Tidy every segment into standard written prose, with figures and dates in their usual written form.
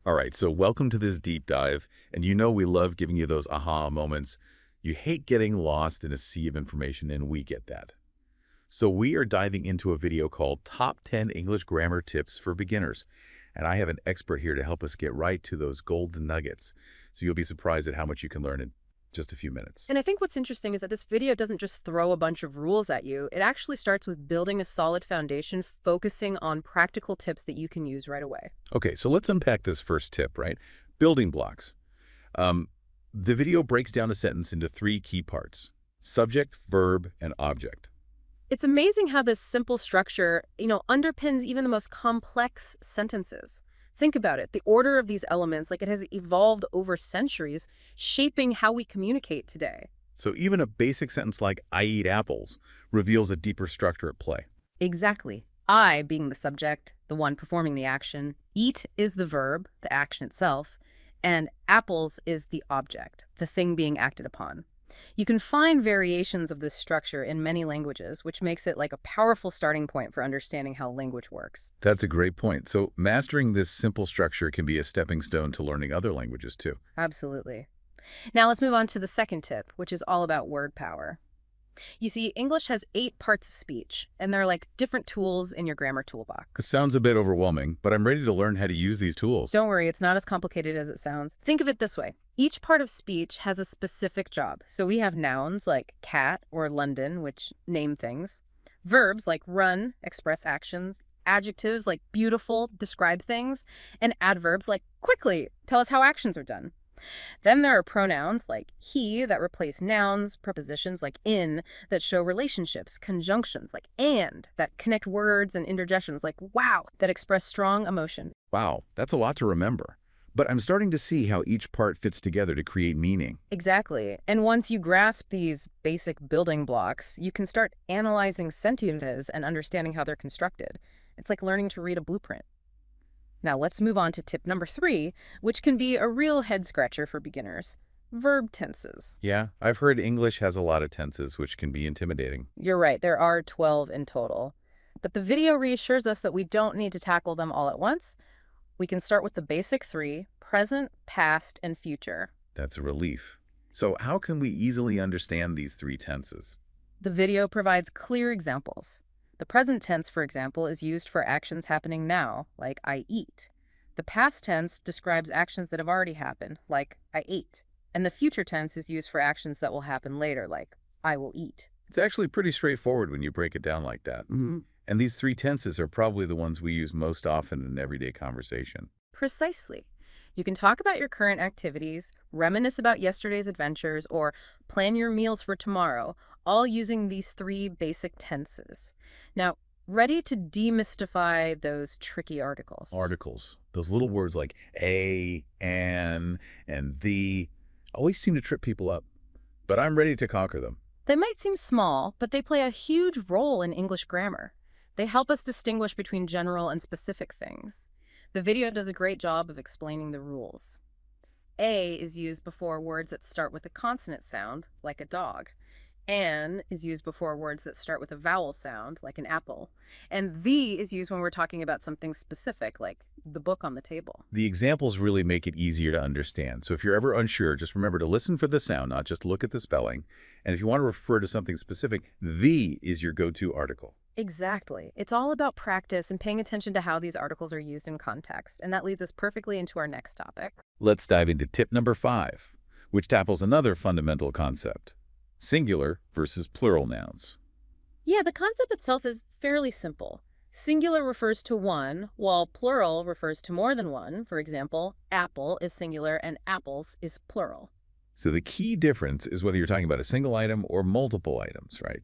All right, so welcome to this deep dive. And you know we love giving you those aha moments. You hate getting lost in a sea of information, and we get that. So we are diving into a video called Top 10 English Grammar Tips for Beginners. And I have an expert here to help us get right to those golden nuggets. So you'll be surprised at how much you can learn in just a few minutes. And I think what's interesting is that this video doesn't just throw a bunch of rules at you. It actually starts with building a solid foundation, focusing on practical tips that you can use right away. Okay, so let's unpack this first tip, right? Building blocks. Um, the video breaks down a sentence into three key parts: subject, verb, and object. It's amazing how this simple structure, underpins even the most complex sentences. Think about it. The order of these elements, like it has evolved over centuries, shaping how we communicate today. So even a basic sentence like "I eat apples" reveals a deeper structure at play. Exactly. I being the subject, the one performing the action. Eat is the verb, the action itself. And apples is the object, the thing being acted upon. You can find variations of this structure in many languages, which makes it like a powerful starting point for understanding how language works. That's a great point. So mastering this simple structure can be a stepping stone to learning other languages too. Absolutely. Now let's move on to the second tip, which is all about word power. You see, English has 8 parts of speech, and they're like different tools in your grammar This toolbox. sounds a bit overwhelming, but I'm ready to learn how to use these tools. Don't worry, it's not as complicated as it sounds. Think of it this way. Each part of speech has a specific job. So we have nouns like cat or London, which name things. Verbs like run express actions. Adjectives like beautiful describe things. And adverbs like quickly tell us how actions are done. Then there are pronouns like he that replace nouns, prepositions like in that show relationships, conjunctions like and that connect words, and interjections like wow that express strong emotion. Wow, that's a lot to remember. But I'm starting to see how each part fits together to create meaning. Exactly. And once you grasp these basic building blocks, you can start analyzing sentences and understanding how they're constructed. It's like learning to read a blueprint. Now let's move on to tip number 3, which can be a real head scratcher for beginners. Verb tenses. Yeah, I've heard English has a lot of tenses, which can be intimidating. You're right, there are 12 in total. But the video reassures us that we don't need to tackle them all at once. We can start with the basic 3, present, past, and future. That's a relief. So how can we easily understand these three tenses? The video provides clear examples. The present tense, for example, is used for actions happening now, like I eat. The past tense describes actions that have already happened, like I ate. And the future tense is used for actions that will happen later, like I will eat. It's actually pretty straightforward when you break it down like that. And these three tenses are probably the ones we use most often in everyday conversation. Precisely. You can talk about your current activities, reminisce about yesterday's adventures, or plan your meals for tomorrow, all using these 3 basic tenses. Now, ready to demystify those tricky articles? Articles, those little words like a, an, and the, always seem to trip people up. But I'm ready to conquer them. They might seem small, but they play a huge role in English grammar. They help us distinguish between general and specific things. The video does a great job of explaining the rules. A is used before words that start with a consonant sound, like a dog. An is used before words that start with a vowel sound, like an apple. And the is used when we're talking about something specific, like the book on the table. The examples really make it easier to understand. So if you're ever unsure, just remember to listen for the sound, not just look at the spelling. And if you want to refer to something specific, the is your go-to article. Exactly. It's all about practice and paying attention to how these articles are used in context. And that leads us perfectly into our next topic. Let's dive into tip number 5, which tackles another fundamental concept: singular versus plural nouns. Yeah, the concept itself is fairly simple. Singular refers to one, while plural refers to more than one. For example, apple is singular and apples is plural. So the key difference is whether you're talking about a single item or multiple items, right?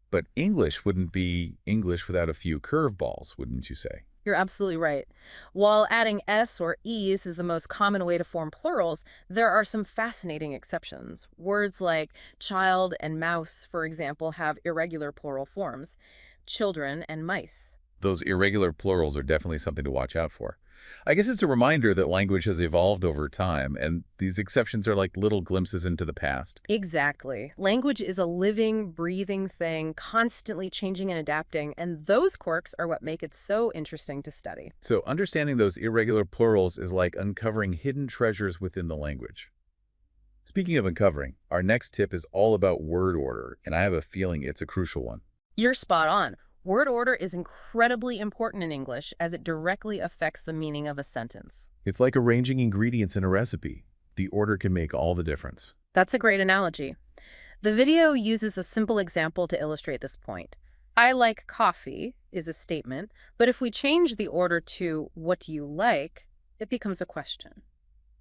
But English wouldn't be English without a few curveballs, wouldn't you say? You're absolutely right. While adding s or es is the most common way to form plurals, there are some fascinating exceptions. Words like child and mouse, for example, have irregular plural forms. Children and mice. Those irregular plurals are definitely something to watch out for. I guess it's a reminder that language has evolved over time, and these exceptions are like little glimpses into the past. Exactly. Language is a living, breathing thing, constantly changing and adapting, and those quirks are what make it so interesting to study. So understanding those irregular plurals is like uncovering hidden treasures within the language. Speaking of uncovering, our next tip is all about word order, and I have a feeling it's a crucial one. You're spot on. Word order is incredibly important in English as it directly affects the meaning of a sentence. It's like arranging ingredients in a recipe. The order can make all the difference. That's a great analogy. The video uses a simple example to illustrate this point. I like coffee is a statement, but if we change the order to what do you like, it becomes a question.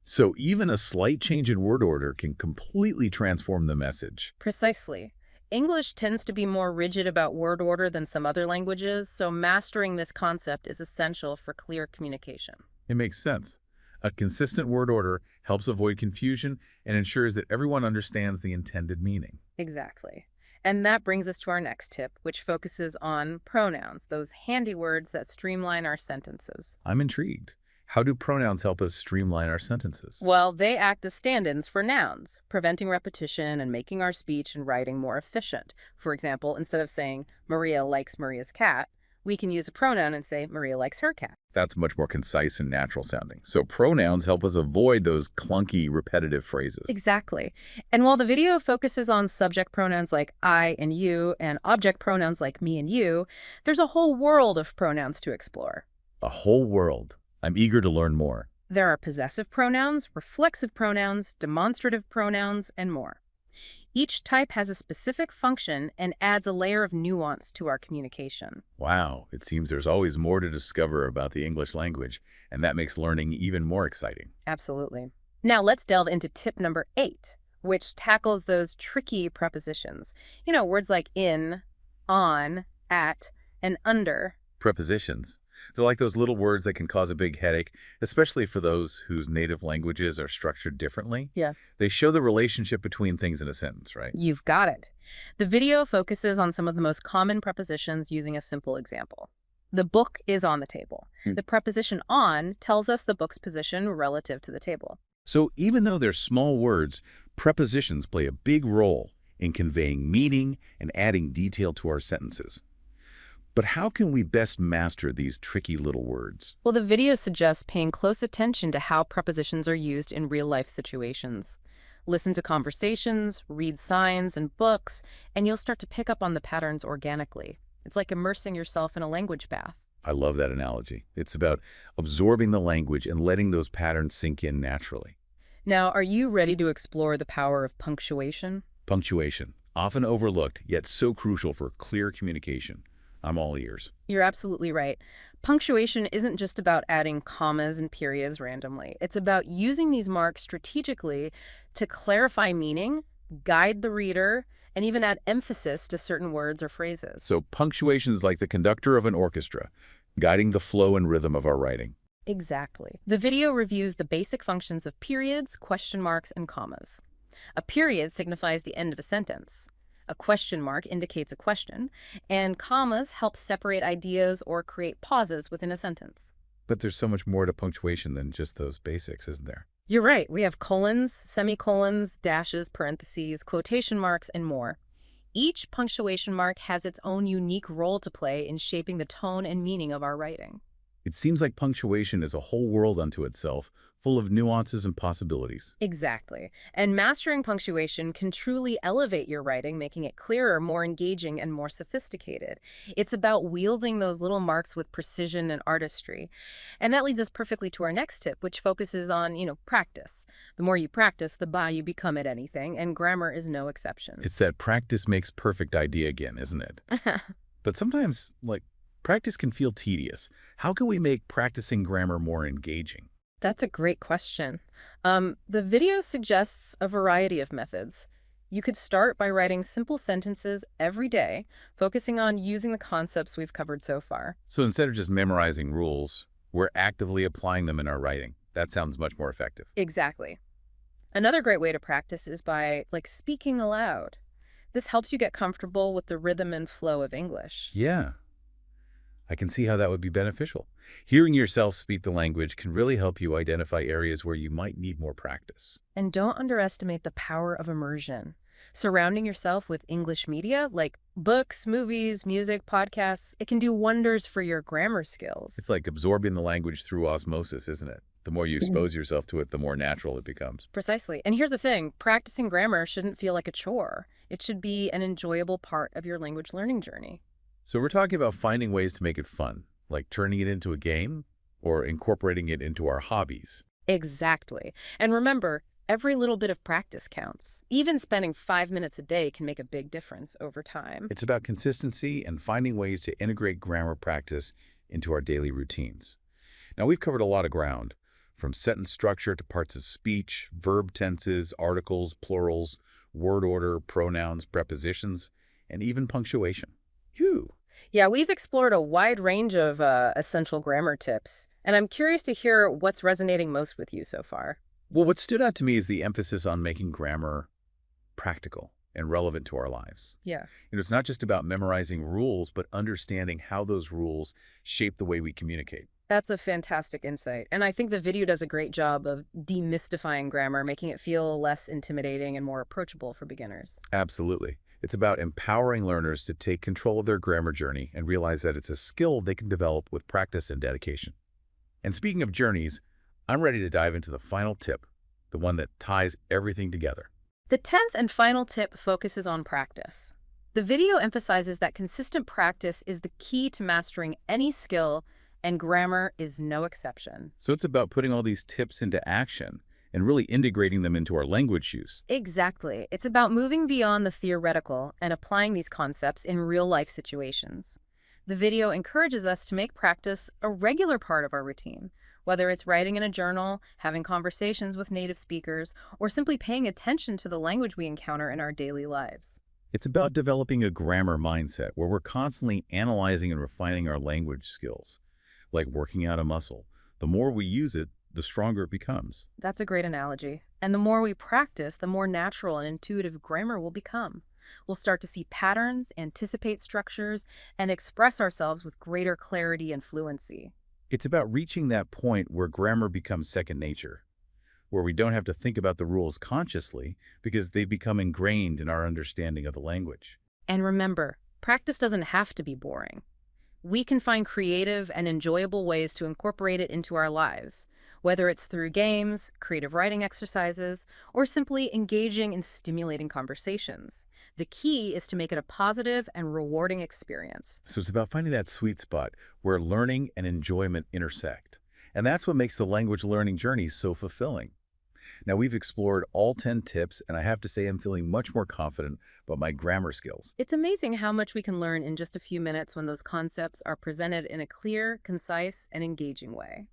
So even a slight change in word order can completely transform the message. Precisely. English tends to be more rigid about word order than some other languages, so mastering this concept is essential for clear communication. It makes sense. A consistent word order helps avoid confusion and ensures that everyone understands the intended meaning. Exactly. And that brings us to our next tip, which focuses on pronouns, those handy words that streamline our sentences. I'm intrigued. How do pronouns help us streamline our sentences? Well, they act as stand-ins for nouns, preventing repetition and making our speech and writing more efficient. For example, instead of saying Maria likes Maria's cat, we can use a pronoun and say Maria likes her cat. That's much more concise and natural sounding. So pronouns help us avoid those clunky, repetitive phrases. Exactly. And while the video focuses on subject pronouns like I and you and object pronouns like me and you, there's a whole world of pronouns to explore. A whole world. I'm eager to learn more. There are possessive pronouns, reflexive pronouns, demonstrative pronouns, and more. Each type has a specific function and adds a layer of nuance to our communication. Wow, it seems there's always more to discover about the English language, and that makes learning even more exciting. Absolutely. Now let's delve into tip number 8, which tackles those tricky prepositions. You know, words like in, on, at, and under. Prepositions. They're like those little words that can cause a big headache, especially for those whose native languages are structured differently. Yeah. They show the relationship between things in a sentence, right? You've got it. The video focuses on some of the most common prepositions using a simple example. The book is on the table. The preposition on tells us the book's position relative to the table. So even though they're small words, prepositions play a big role in conveying meaning and adding detail to our sentences. But how can we best master these tricky little words? Well, the video suggests paying close attention to how prepositions are used in real-life situations. Listen to conversations, read signs and books, and you'll start to pick up on the patterns organically. It's like immersing yourself in a language bath. I love that analogy. It's about absorbing the language and letting those patterns sink in naturally. Now, are you ready to explore the power of punctuation? Punctuation, often overlooked, yet so crucial for clear communication. I'm all ears. You're absolutely right. Punctuation isn't just about adding commas and periods randomly. It's about using these marks strategically to clarify meaning, guide the reader, and even add emphasis to certain words or phrases. So punctuation is like the conductor of an orchestra, guiding the flow and rhythm of our writing. Exactly. The video reviews the basic functions of periods, question marks, and commas. A period signifies the end of a sentence. A question mark indicates a question, and commas help separate ideas or create pauses within a sentence. But there's so much more to punctuation than just those basics, isn't there? You're right. We have colons, semicolons, dashes, parentheses, quotation marks, and more. Each punctuation mark has its own unique role to play in shaping the tone and meaning of our writing. It seems like punctuation is a whole world unto itself, full of nuances and possibilities. Exactly. And mastering punctuation can truly elevate your writing, making it clearer, more engaging, and more sophisticated. It's about wielding those little marks with precision and artistry. And that leads us perfectly to our next tip, which focuses on, practice. The more you practice, the better you become at anything, and grammar is no exception. It's that practice makes perfect idea again, isn't it? But sometimes, practice can feel tedious. How can we make practicing grammar more engaging? That's a great question. The video suggests a variety of methods. You could start by writing simple sentences every day, focusing on using the concepts we've covered so far. So instead of just memorizing rules, we're actively applying them in our writing. That sounds much more effective. Exactly. Another great way to practice is by, speaking aloud. This helps you get comfortable with the rhythm and flow of English. Yeah. I can see how that would be beneficial. Hearing yourself speak the language can really help you identify areas where you might need more practice. And don't underestimate the power of immersion. Surrounding yourself with English media like books, movies, music, podcasts, it can do wonders for your grammar skills. It's like absorbing the language through osmosis, isn't it? The more you expose yourself to it, the more natural it becomes. Precisely. And here's the thing, practicing grammar shouldn't feel like a chore. It should be an enjoyable part of your language learning journey. So we're talking about finding ways to make it fun, like turning it into a game or incorporating it into our hobbies. Exactly. And remember, every little bit of practice counts. Even spending 5 minutes a day can make a big difference over time. It's about consistency and finding ways to integrate grammar practice into our daily routines. Now, we've covered a lot of ground, from sentence structure to parts of speech, verb tenses, articles, plurals, word order, pronouns, prepositions, and even punctuation. Phew. Yeah, we've explored a wide range of essential grammar tips, and I'm curious to hear what's resonating most with you so far. Well, what stood out to me is the emphasis on making grammar practical and relevant to our lives. Yeah. It's not just about memorizing rules, but understanding how those rules shape the way we communicate. That's a fantastic insight. And I think the video does a great job of demystifying grammar, making it feel less intimidating and more approachable for beginners. Absolutely. It's about empowering learners to take control of their grammar journey and realize that it's a skill they can develop with practice and dedication. And speaking of journeys, I'm ready to dive into the final tip, the one that ties everything together. The 10th and final tip focuses on practice. The video emphasizes that consistent practice is the key to mastering any skill, and grammar is no exception. So it's about putting all these tips into action and really integrating them into our language use. Exactly. It's about moving beyond the theoretical and applying these concepts in real-life situations. The video encourages us to make practice a regular part of our routine, whether it's writing in a journal, having conversations with native speakers, or simply paying attention to the language we encounter in our daily lives. It's about developing a grammar mindset where we're constantly analyzing and refining our language skills, like working out a muscle. The more we use it, the stronger it becomes. That's a great analogy. And the more we practice, the more natural and intuitive grammar will become. We'll start to see patterns, anticipate structures, and express ourselves with greater clarity and fluency. It's about reaching that point where grammar becomes second nature, where we don't have to think about the rules consciously because they've become ingrained in our understanding of the language. And remember, practice doesn't have to be boring. We can find creative and enjoyable ways to incorporate it into our lives, whether it's through games, creative writing exercises, or simply engaging in stimulating conversations. The key is to make it a positive and rewarding experience. So it's about finding that sweet spot where learning and enjoyment intersect. And that's what makes the language learning journey so fulfilling. Now, we've explored all 10 tips, and I have to say I'm feeling much more confident about my grammar skills. It's amazing how much we can learn in just a few minutes when those concepts are presented in a clear, concise, and engaging way.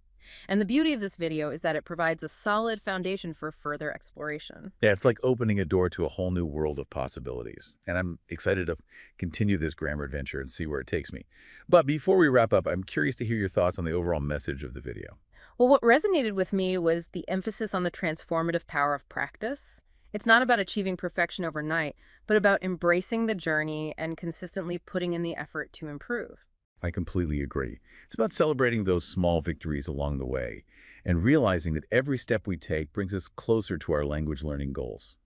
And the beauty of this video is that it provides a solid foundation for further exploration. Yeah, it's like opening a door to a whole new world of possibilities. And I'm excited to continue this grammar adventure and see where it takes me. But before we wrap up, I'm curious to hear your thoughts on the overall message of the video. Well, what resonated with me was the emphasis on the transformative power of practice. It's not about achieving perfection overnight, but about embracing the journey and consistently putting in the effort to improve. I completely agree. It's about celebrating those small victories along the way and realizing that every step we take brings us closer to our language learning goals.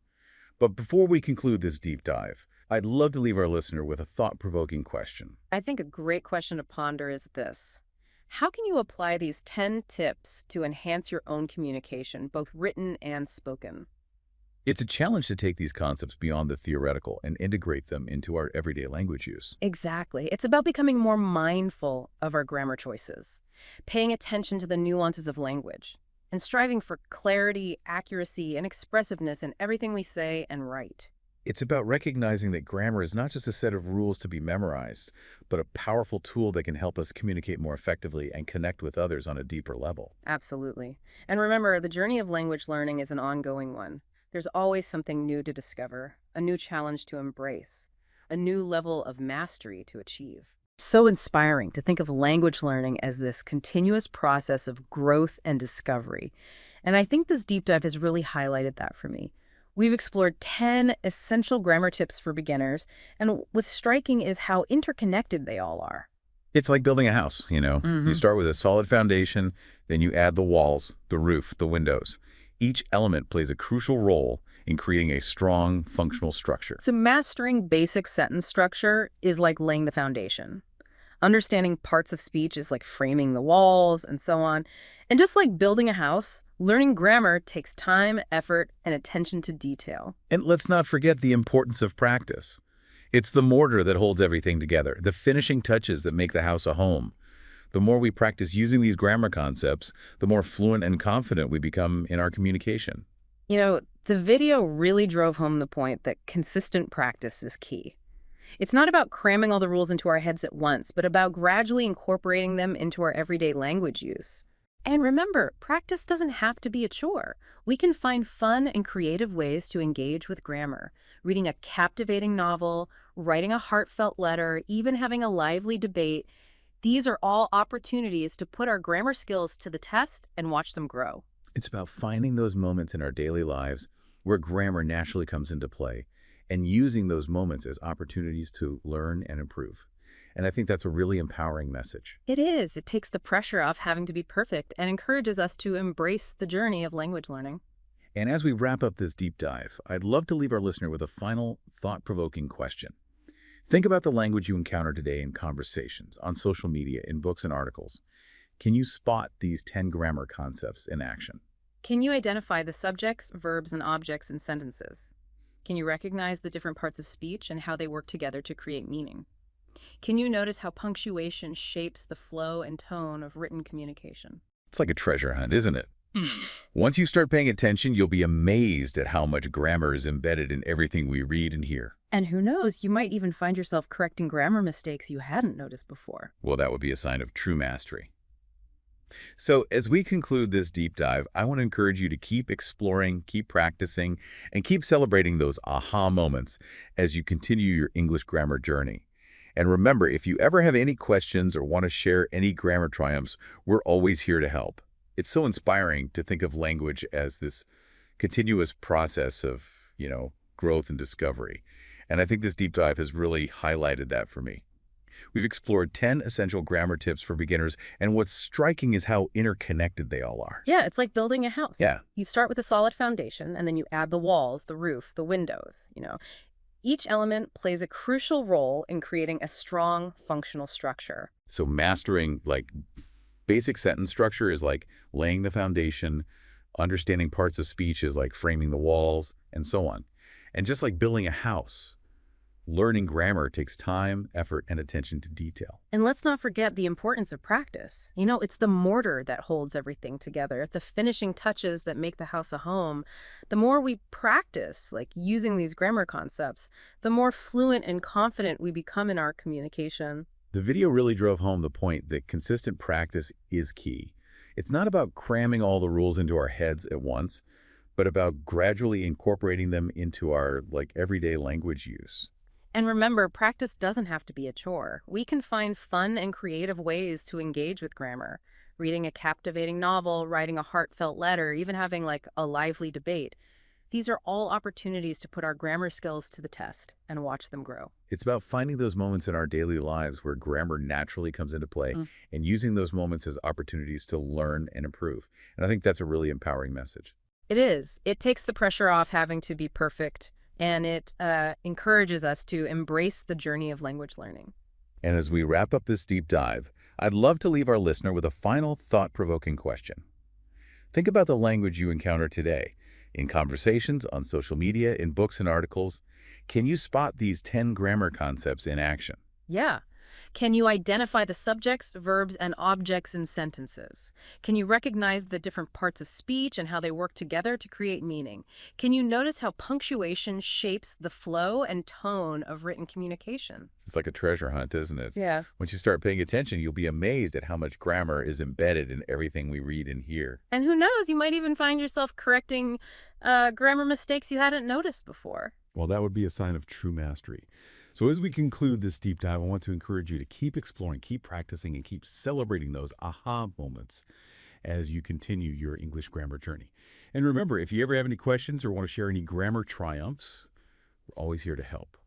But before we conclude this deep dive, I'd love to leave our listener with a thought-provoking question. I think a great question to ponder is this. How can you apply these 10 tips to enhance your own communication, both written and spoken? It's a challenge to take these concepts beyond the theoretical and integrate them into our everyday language use. Exactly. It's about becoming more mindful of our grammar choices, paying attention to the nuances of language, and striving for clarity, accuracy, and expressiveness in everything we say and write. It's about recognizing that grammar is not just a set of rules to be memorized, but a powerful tool that can help us communicate more effectively and connect with others on a deeper level. Absolutely. And remember, the journey of language learning is an ongoing one. There's always something new to discover, a new challenge to embrace, a new level of mastery to achieve. So inspiring to think of language learning as this continuous process of growth and discovery. And I think this deep dive has really highlighted that for me. We've explored 10 essential grammar tips for beginners, and what's striking is how interconnected they all are. It's like building a house, you know. You start with a solid foundation, then you add the walls, the roof, the windows. Each element plays a crucial role in creating a strong, functional structure. So mastering basic sentence structure is like laying the foundation. Understanding parts of speech is like framing the walls and so on. And just like building a house, learning grammar takes time, effort, and attention to detail. And let's not forget the importance of practice. It's the mortar that holds everything together, the finishing touches that make the house a home. The more we practice using these grammar concepts, the more fluent and confident we become in our communication. You know, the video really drove home the point that consistent practice is key. It's not about cramming all the rules into our heads at once, but about gradually incorporating them into our everyday language use. And remember, practice doesn't have to be a chore. We can find fun and creative ways to engage with grammar. Reading a captivating novel, writing a heartfelt letter, even having a lively debate. These are all opportunities to put our grammar skills to the test and watch them grow. It's about finding those moments in our daily lives where grammar naturally comes into play and using those moments as opportunities to learn and improve. And I think that's a really empowering message. It is. It takes the pressure off having to be perfect and encourages us to embrace the journey of language learning. And as we wrap up this deep dive, I'd love to leave our listener with a final thought-provoking question. Think about the language you encounter today in conversations, on social media, in books and articles. Can you spot these 10 grammar concepts in action? Can you identify the subjects, verbs, and objects in sentences? Can you recognize the different parts of speech and how they work together to create meaning? Can you notice how punctuation shapes the flow and tone of written communication? It's like a treasure hunt, isn't it? Once you start paying attention, you'll be amazed at how much grammar is embedded in everything we read and hear. And who knows, you might even find yourself correcting grammar mistakes you hadn't noticed before. Well, that would be a sign of true mastery. So as we conclude this deep dive, I want to encourage you to keep exploring, keep practicing, and keep celebrating those aha moments as you continue your English grammar journey. And remember, if you ever have any questions or want to share any grammar triumphs, we're always here to help. It's so inspiring to think of language as this continuous process of, growth and discovery. And I think this deep dive has really highlighted that for me. We've explored 10 essential grammar tips for beginners, and what's striking is how interconnected they all are. Yeah, it's like building a house. Yeah. You start with a solid foundation, and then you add the walls, the roof, the windows. Each element plays a crucial role in creating a strong, functional structure. So mastering basic sentence structure is like laying the foundation, understanding parts of speech is like framing the walls, and so on. And just like building a house, learning grammar takes time, effort, and attention to detail. And let's not forget the importance of practice. It's the mortar that holds everything together, the finishing touches that make the house a home. The more we practice, using these grammar concepts, the more fluent and confident we become in our communication. The video really drove home the point that consistent practice is key. It's not about cramming all the rules into our heads at once, but about gradually incorporating them into our everyday language use. And remember, practice doesn't have to be a chore. We can find fun and creative ways to engage with grammar. Reading a captivating novel, writing a heartfelt letter, even having a lively debate. These are all opportunities to put our grammar skills to the test and watch them grow. It's about finding those moments in our daily lives where grammar naturally comes into play and using those moments as opportunities to learn and improve. And I think that's a really empowering message. It is. It takes the pressure off having to be perfect, and it encourages us to embrace the journey of language learning. And as we wrap up this deep dive, I'd love to leave our listener with a final thought-provoking question. Think about the language you encounter today. In conversations, on social media, in books and articles, can you spot these 10 grammar concepts in action? Yeah. Can you identify the subjects, verbs, and objects in sentences? Can you recognize the different parts of speech and how they work together to create meaning? Can you notice how punctuation shapes the flow and tone of written communication? It's like a treasure hunt, isn't it? Yeah. Once you start paying attention, you'll be amazed at how much grammar is embedded in everything we read and hear. And who knows, you might even find yourself correcting grammar mistakes you hadn't noticed before. Well, that would be a sign of true mastery. So as we conclude this deep dive, I want to encourage you to keep exploring, keep practicing, and keep celebrating those aha moments as you continue your English grammar journey. And remember, if you ever have any questions or want to share any grammar triumphs, we're always here to help.